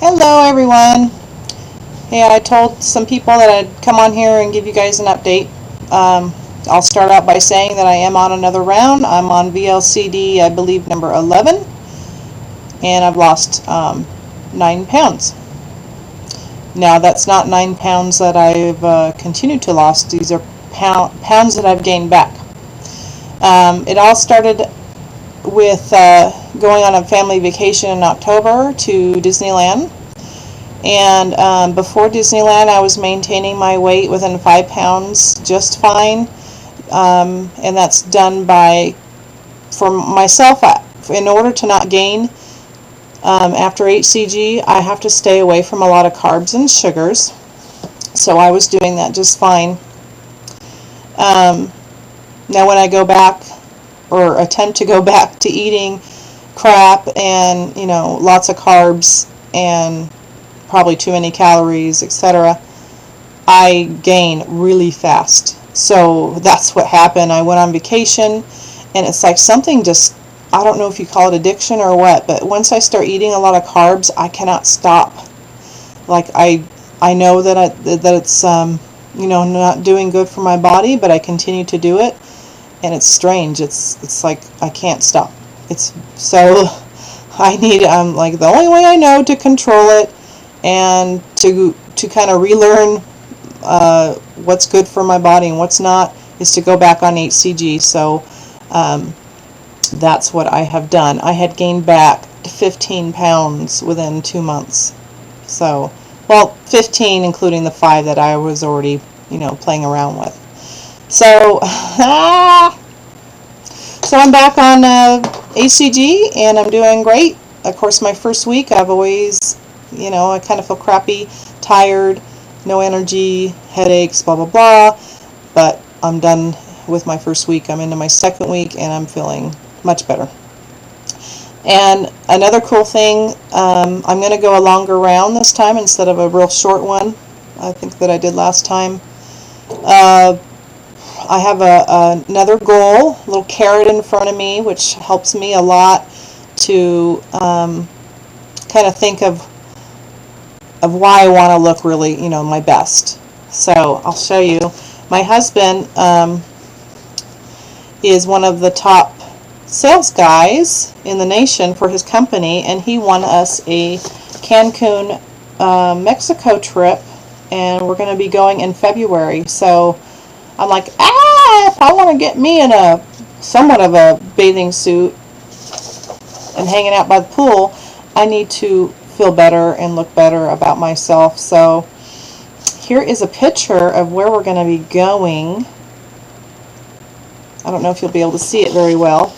Hello everyone. Hey, I told some people that I'd come on here and give you guys an update. I'll start out by saying that I am on another round. I'm on VLCD, I believe, number 11, and I've lost 9 pounds. Now, that's not 9 pounds that I've continued to lose. These are pounds that I've gained back. It all started with going on a family vacation in October to Disneyland. And before Disneyland, I was maintaining my weight within 5 pounds just fine. And that's done for myself, in order to not gain after HCG, I have to stay away from a lot of carbs and sugars. So I was doing that just fine. Now when I go back, or attempt to go back to eating crap and, lots of carbs and probably too many calories, etc., I gain really fast. So that's what happened. I went on vacation, and it's like something just, I don't know if you call it addiction or what, but once I start eating a lot of carbs, I cannot stop. Like I know that it's not doing good for my body, but I continue to do it. And it's strange. It's like I can't stop. It's so I'm like, the only way I know to control it and to kind of relearn what's good for my body and what's not is to go back on HCG. So that's what I have done. I had gained back 15 pounds within 2 months. So, well, 15 including the 5 that I was already playing around with. So, so I'm back on HCG, and I'm doing great. Of course, my first week, I've always, I kind of feel crappy, tired, no energy, headaches, blah, blah, blah. But I'm done with my first week. I'm into my second week, and I'm feeling much better. And another cool thing, I'm going to go a longer round this time instead of a real short one, I think, that I did last time. I have another goal, a little carrot in front of me, which helps me a lot to kind of think of why I want to look really, my best. So I'll show you. My husband is one of the top sales guys in the nation for his company, and he won us a Cancun, Mexico trip, and we're going to be going in February. So I'm like, if I want to get me in somewhat of a bathing suit and hanging out by the pool, I need to feel better and look better about myself. So here is a picture of where we're going to be going. I don't know if you'll be able to see it very well.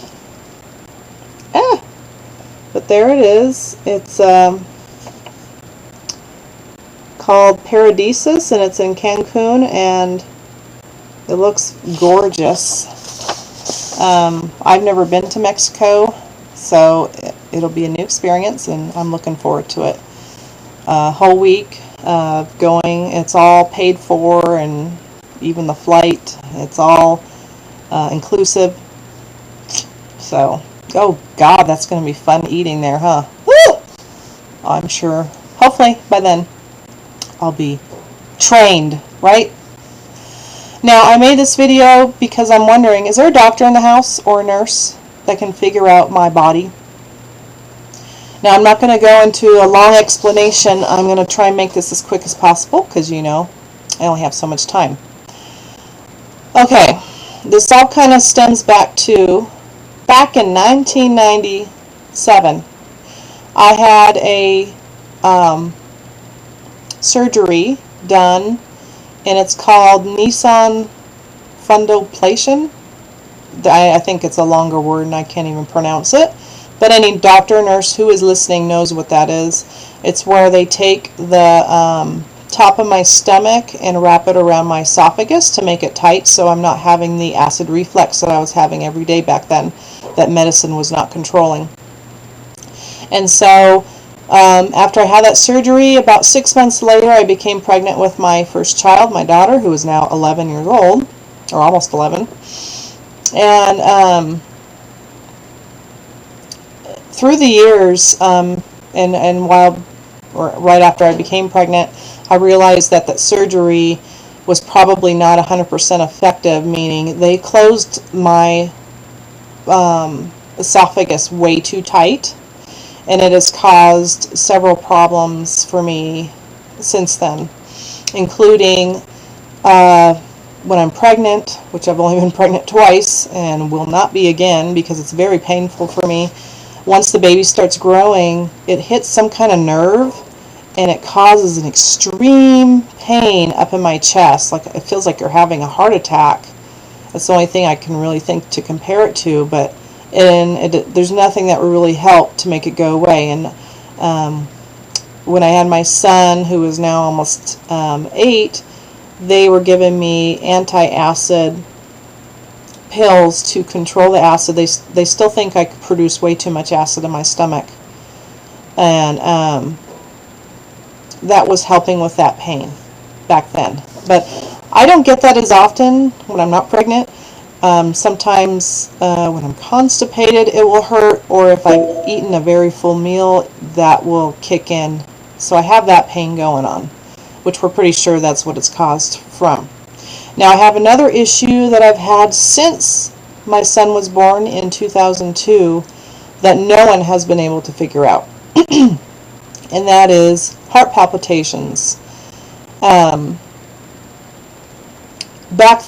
But there it is. It's called Paradisus, and it's in Cancun, and it looks gorgeous. I've never been to Mexico, so it'll be a new experience, and I'm looking forward to it. Whole week going. It's all paid for, and even the flight. It's all inclusive. So, oh God, that's going to be fun eating there, huh? Woo! I'm sure. Hopefully by then I'll be trained, right? Now, I made this video because I'm wondering, is there a doctor in the house or a nurse that can figure out my body? Now, I'm not going to go into a long explanation. I'm going to try and make this as quick as possible because, I only have so much time. Okay, this all kind of stems back in 1997. I had a surgery done, and it's called Nissan palpitation. I think it's a longer word, and I can't even pronounce it. But any doctor or nurse who is listening knows what that is. It's where they take the top of my stomach and wrap it around my esophagus to make it tight, so I'm not having the acid reflux that I was having every day back then, that medicine was not controlling. And so after I had that surgery, about 6 months later, I became pregnant with my first child, my daughter, who is now 11 years old, or almost 11. And through the years, and while or right after I became pregnant, I realized that that surgery was probably not 100% effective, meaning they closed my esophagus way too tight, and it has caused several problems for me since then, including when I'm pregnant, which I've only been pregnant twice and will not be again because it's very painful for me. Once the baby starts growing, it hits some kind of nerve and it causes an extreme pain up in my chest. Like, it feels like you're having a heart attack. That's the only thing I can really think to compare it to, but there's nothing that will really help to make it go away. And when I had my son, who is now almost 8, they were giving me anti-acid pills to control the acid. They still think I produce way too much acid in my stomach, and that was helping with that pain back then. But I don't get that as often when I'm not pregnant. Sometimes when I'm constipated it will hurt, or if I've eaten a very full meal, that will kick in. So I have that pain going on, which we're pretty sure that's what it's caused from. Now, I have another issue that I've had since my son was born in 2002 that no one has been able to figure out, and that is heart palpitations. Back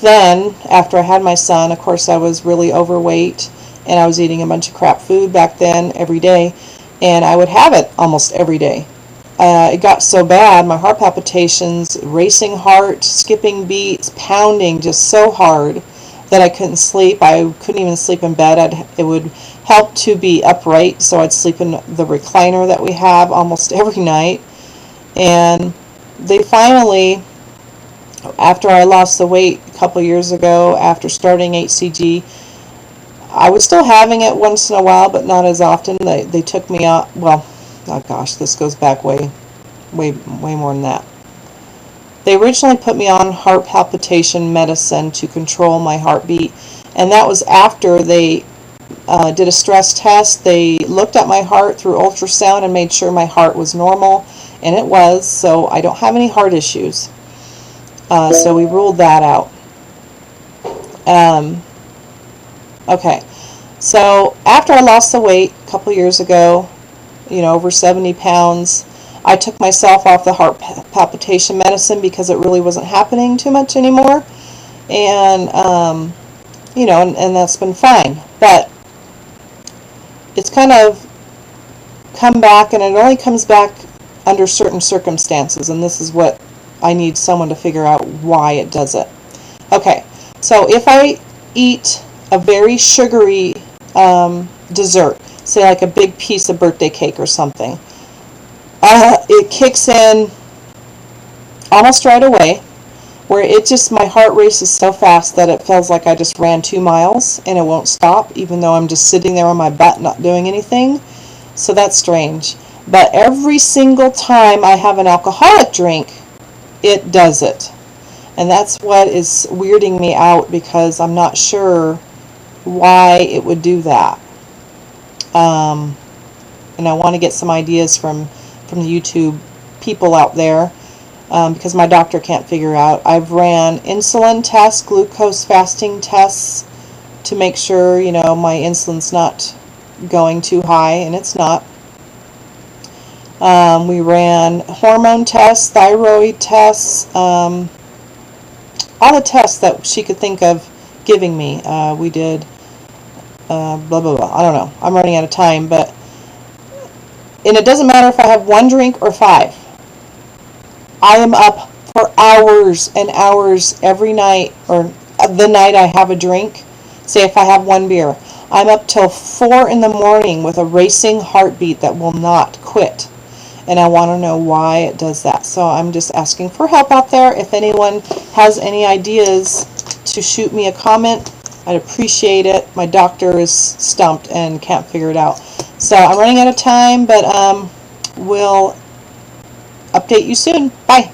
then, after I had my son, of course I was really overweight and I was eating a bunch of crap food back then every day, and I would have it almost every day. It got so bad, my heart palpitations, racing heart, skipping beats, pounding just so hard that I couldn't sleep. I couldn't even sleep in bed. It would help to be upright, so I'd sleep in the recliner that we have almost every night. And they finally, after I lost the weight a couple years ago, after starting HCG, I was still having it once in a while, but not as often. They took me out, well, oh gosh, this goes back way more than that. They originally put me on heart palpitation medicine to control my heartbeat, and that was after they did a stress test. They looked at my heart through ultrasound and made sure my heart was normal, and it was, so I don't have any heart issues. So we ruled that out. Okay, so after I lost the weight a couple years ago, over 70 pounds, I took myself off the heart palpitation medicine because it really wasn't happening too much anymore, and and that's been fine. But it's kind of come back, and it only comes back under certain circumstances, and this is what I need someone to figure out why it does it. Okay, so if I eat a very sugary dessert, say like a big piece of birthday cake or something, it kicks in almost right away, where my heart races so fast that it feels like I just ran 2 miles and it won't stop, even though I'm just sitting there on my butt not doing anything. So that's strange. But every single time I have an alcoholic drink, it does it. And that's what is weirding me out, because I'm not sure why it would do that. And I want to get some ideas from the YouTube people out there, because my doctor can't figure out. I've ran insulin tests, glucose fasting tests to make sure, my insulin's not going too high, and it's not. We ran hormone tests, thyroid tests, all the tests that she could think of giving me. We did blah, blah, blah. I don't know. I'm running out of time, and it doesn't matter if I have 1 drink or 5. I am up for hours and hours every night, or the night I have a drink. Say if I have 1 beer, I'm up till 4 in the morning with a racing heartbeat that will not quit. And I want to know why it does that. So I'm just asking for help out there. If anyone has any ideas, to shoot me a comment, I'd appreciate it. My doctor is stumped and can't figure it out. So I'm running out of time, but we'll update you soon. Bye.